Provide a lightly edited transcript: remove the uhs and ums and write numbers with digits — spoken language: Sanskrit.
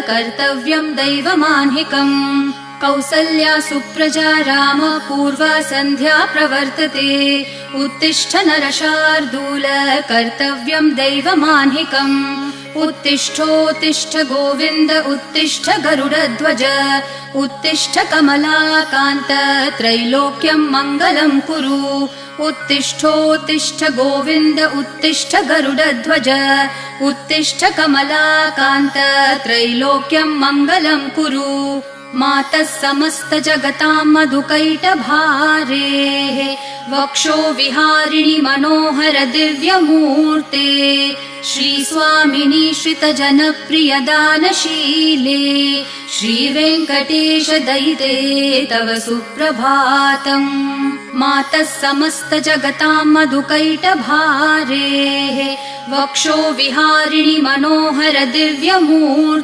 कर्तव्यं दैवमान्हिकम् कौसल्या सुप्रजा राम पूर्वा सन्ध्या प्रवर्तते उत्तिष्ठ नरशार्दूल कर्तव्यं दैवमान्हिकम् उत्तिष्ठोत्तिष्ठ गोविन्द उत्तिष्ठ गरुडध्वज उत्तिष्ठ कमलाकान्त त्रैलोक्यं मङ्गलं कुरु उत्तिष्ठोत्तिष्ठ गोविन्द उत्तिष्ठ गरुडध्वज उत्तिष्ठ कमलाकान्त त्रैलोक्यं मङ्गलं कुरु मातः समस्त जगतां मधुकैटभारेः वक्षो विहारिणि मनोहर दिव्यमूर्ते श्रीस्वामिनि श्रितजनप्रिय दानशीले श्रीवेङ्कटेश दयिते तव सुप्रभातम् मातः समस्त जगतां मधुकैटभारेः वक्षो विहारिणि मनोहर दिव्यमूर्ते